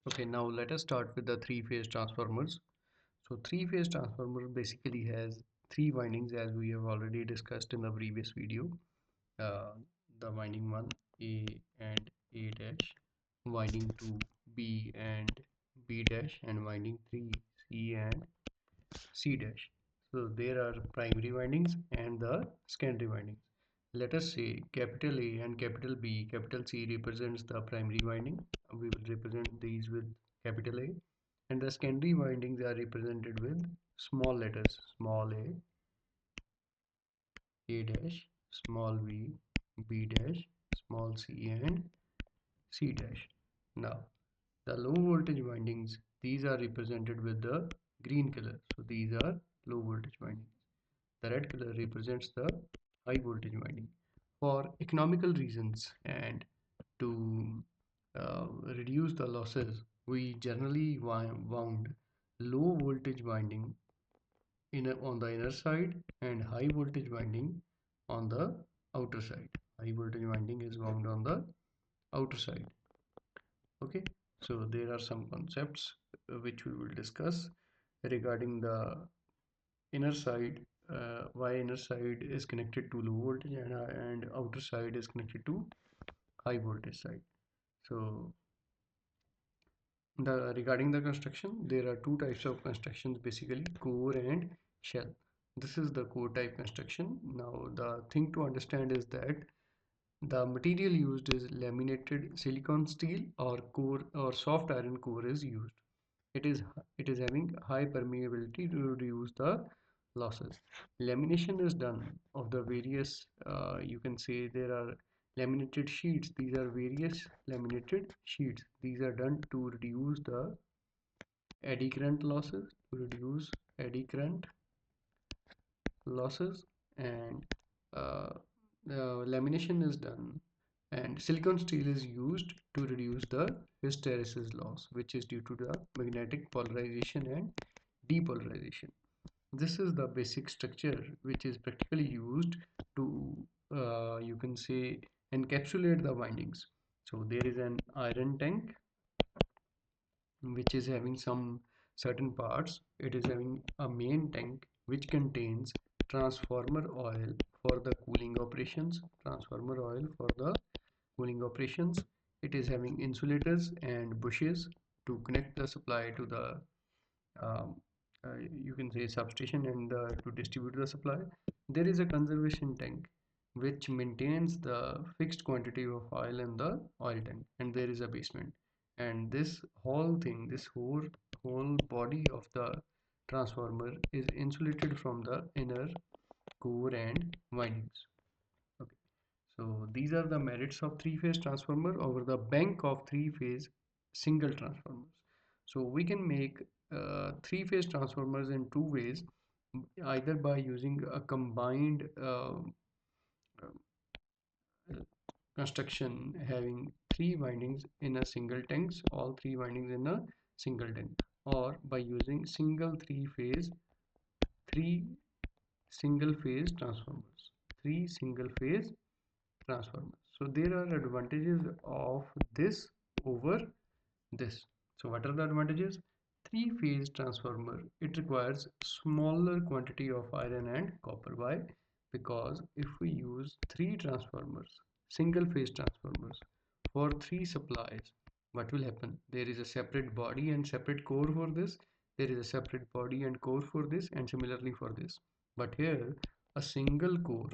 Okay, now let us start with the three-phase transformers. So three-phase transformer basically has three windings as we have already discussed in the previous video. Uh, the winding 1 A and A dash, winding 2 B and B dash, and winding 3 C and C dash. So there are primary windings and the secondary windings. Let us say capital A and capital B, capital C represents the primary winding. We will represent these with capital A, and the secondary windings are represented with small letters, small A dash, small b, B dash, small c, and C dash. Now, the low voltage windings, these are represented with the green color. So these are low voltage windings. The red color represents the high voltage winding. For economical reasons and to reduce the losses, we generally wound low voltage winding on the inner side and high voltage winding on the outer side. High voltage winding is wound on the outer side. Okay, so there are some concepts which we will discuss regarding the inner side, why inner side is connected to low voltage and outer side is connected to high voltage side. So regarding the construction, there are two types of constructions, basically core and shell. This is the core type construction. Now the thing to understand is that the material used is laminated silicon steel or core or soft iron core is used. It is having high permeability to reduce the losses. Lamination is done of the various, you can say there are laminated sheets. These are various laminated sheets. These are done to reduce the eddy current losses, and uh, lamination is done, and silicon steel is used to reduce the hysteresis loss, which is due to the magnetic polarization and depolarization. This is the basic structure which is practically used to, you can say, encapsulate the windings. So there is an iron tank which is having some certain parts. It is having a main tank which contains transformer oil for the cooling operations. Transformer oil for the cooling operations. It is having insulators and bushes to connect the supply to the um, you can say substation and to distribute the supply. There is a conservation tank which maintains the fixed quantity of oil in the oil tank, and there is a basement. And this whole thing, this whole body of the transformer is insulated from the inner core and windings. Okay, so these are the merits of three-phase transformer over the bank of three-phase single transformers. So we can make three-phase transformers in two ways, either by using a combined construction having three windings in a single tanks, all three windings in a single tank, or by using three single phase transformers, three single phase transformers. So there are advantages of this over this. So what are the advantages? Three phase transformer, it requires smaller quantity of iron and copper. Why? Because if we use three transformers, single phase transformers, for three supplies, what will happen? There is a separate body and separate core for this. There is a separate body and core for this, and similarly for this. But here, a single core,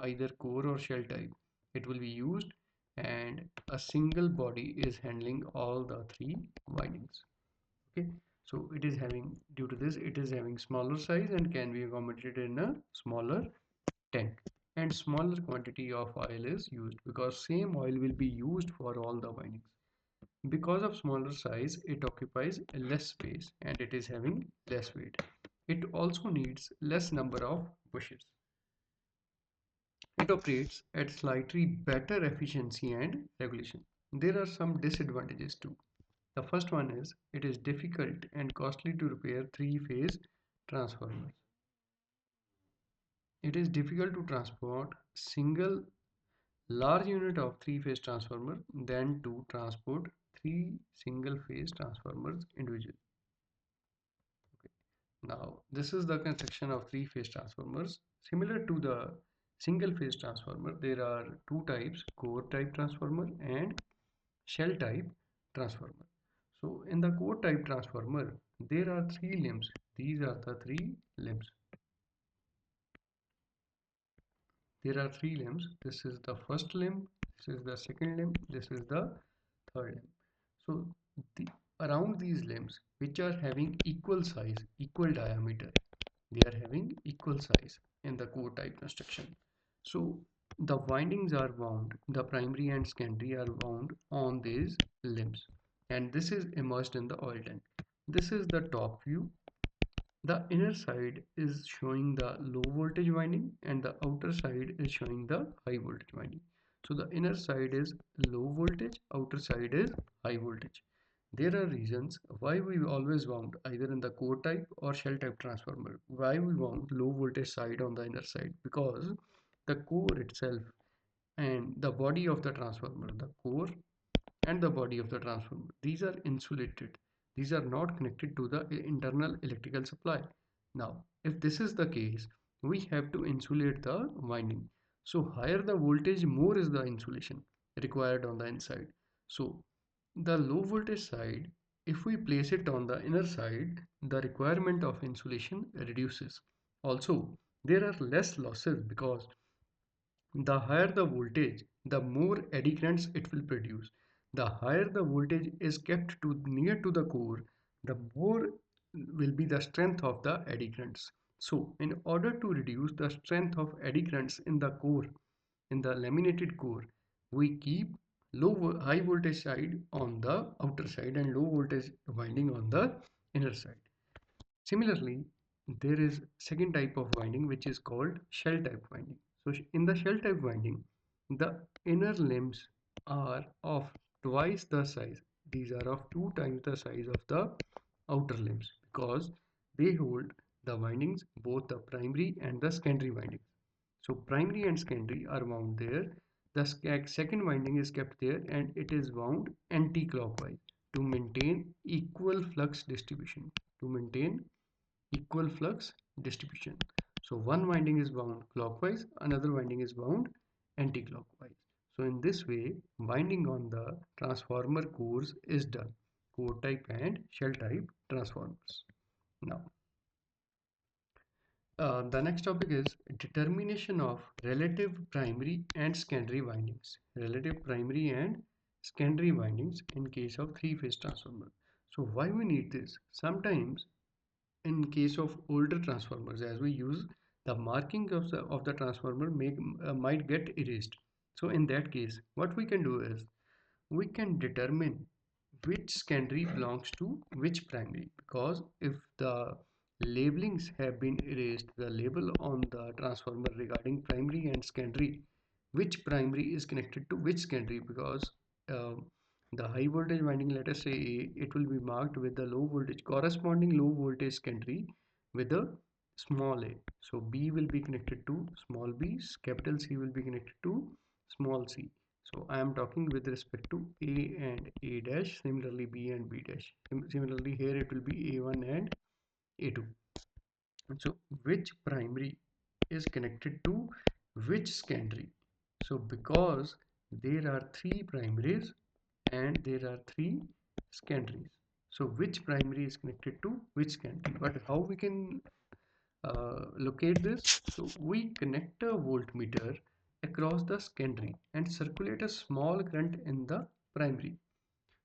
either core or shell type, it will be used, and a single body is handling all the three windings. Okay, so it is having, due to this, it is having smaller size and can be accommodated in a smaller tank, and smaller quantity of oil is used because same oil will be used for all the windings. Because of smaller size, it occupies less space and it is having less weight. It also needs less number of bushes. It operates at slightly better efficiency and regulation. There are some disadvantages too. The first one is it is difficult and costly to repair three-phase transformers. It is difficult to transport single large unit of three-phase transformer than to transport three single phase transformers individually. Okay. Now, this is the construction of three phase transformers. Similar to the single phase transformer, there are two types, core type transformer and shell type transformer. So in the core type transformer, there are three limbs. These are the three limbs. There are three limbs. This is the first limb, this is the second limb, this is the third limb. So the, around these limbs, which are having equal size, equal diameter, they are having equal size in the core type construction. So the windings are wound, the primary and secondary are wound on these limbs, and this is immersed in the oil tank. This is the top view. The inner side is showing the low voltage winding and the outer side is showing the high voltage winding. So the inner side is low voltage, outer side is high voltage. There are reasons why we always wound either in the core type or shell type transformer. Why we wound low voltage side on the inner side? Because the core itself and the body of the transformer, the core and the body of the transformer, these are insulated. These are not connected to the internal electrical supply. Now, if this is the case, we have to insulate the winding. So higher the voltage, more is the insulation required on the inside. So the low voltage side, if we place it on the inner side, the requirement of insulation reduces. Also, there are less losses because the higher the voltage, the more eddy currents it will produce. The higher the voltage is kept to near to the core, the more will be the strength of the eddy currents. So, in order to reduce the strength of eddy currents in the core, in the laminated core, we keep high voltage side on the outer side and low voltage winding on the inner side. Similarly, there is second type of winding which is called shell type winding. So in the shell type winding, the inner limbs are of twice the size. These are of two times the size of the outer limbs because they hold the windings, both the primary and the secondary windings. So primary and secondary are wound there. The second winding is kept there and it is wound anti-clockwise to maintain equal flux distribution. To maintain equal flux distribution. So one winding is wound clockwise, another winding is wound anti-clockwise. So in this way, winding on the transformer cores is done. Core type and shell type transformers. Now, the next topic is determination of relative primary and secondary windings. Relative primary and secondary windings in case of three-phase transformer. So why we need this? Sometimes in case of older transformers, as we use, the marking of the transformer might get erased. So in that case, what we can do is we can determine which secondary belongs to which primary, because if the labelings have been erased, the label on the transformer regarding primary and secondary, which primary is connected to which secondary, because uh, the high voltage winding, let us say A, it will be marked with the low voltage, corresponding low voltage secondary with a small a. So B will be connected to small b, capital C will be connected to small c. So I am talking with respect to A and A dash, similarly B and B dash. Similarly here it will be A1 and A2. So which primary is connected to which secondary? So because there are three primaries and there are three secondaries. So which primary is connected to which secondary? But how we can locate this? So we connect a voltmeter across the secondary and circulate a small current in the primary.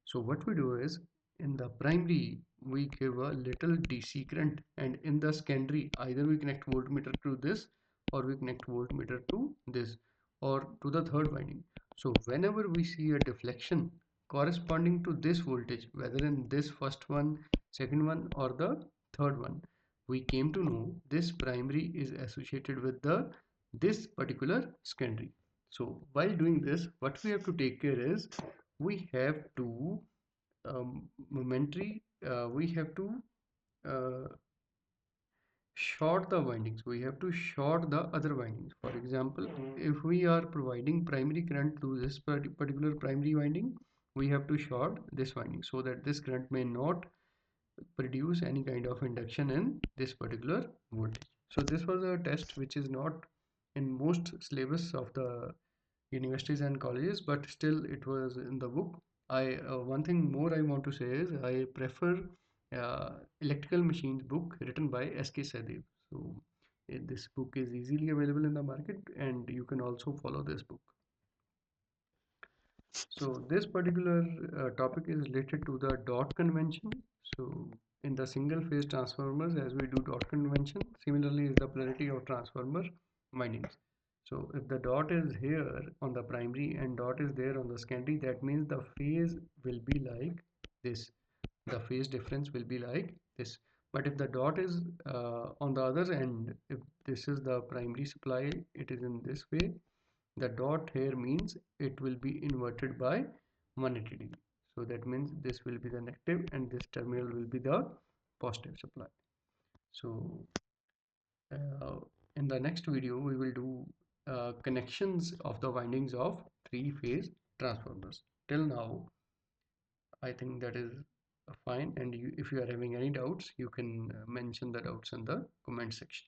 So what we do is, in the primary we give a little DC current, and in the secondary either we connect voltmeter to this or we connect voltmeter to this or to the third winding. So whenever we see a deflection corresponding to this voltage, whether in this first one, second one or the third one, we came to know this primary is associated with the this particular secondary. So while doing this, what we have to take care is we have to we have to uh, short the windings, we have to short the other windings. For example, if we are providing primary current to this particular primary winding, we have to short this winding so that this current may not produce any kind of induction in this particular voltage. So this was a test which is not in most syllabus of the universities and colleges, but still it was in the book. I One thing more I want to say is I prefer uh, electrical machines book written by S.K. Sadev. So this book is easily available in the market, and you can also follow this book. So this particular topic is related to the dot convention. So in the single phase transformers, as we do dot convention, similarly is the polarity of transformer windings. So if the dot is here on the primary and dot is there on the secondary, that means the phase will be like this. The phase difference will be like this. But if the dot is on the other end, if this is the primary supply, it is in this way. The dot here means it will be inverted by 180 degree. So that means this will be the negative and this terminal will be the positive supply. So uh, in the next video we will do connections of the windings of three-phase transformers. Till now I think that is fine, and if you are having any doubts you can mention the doubts in the comment section.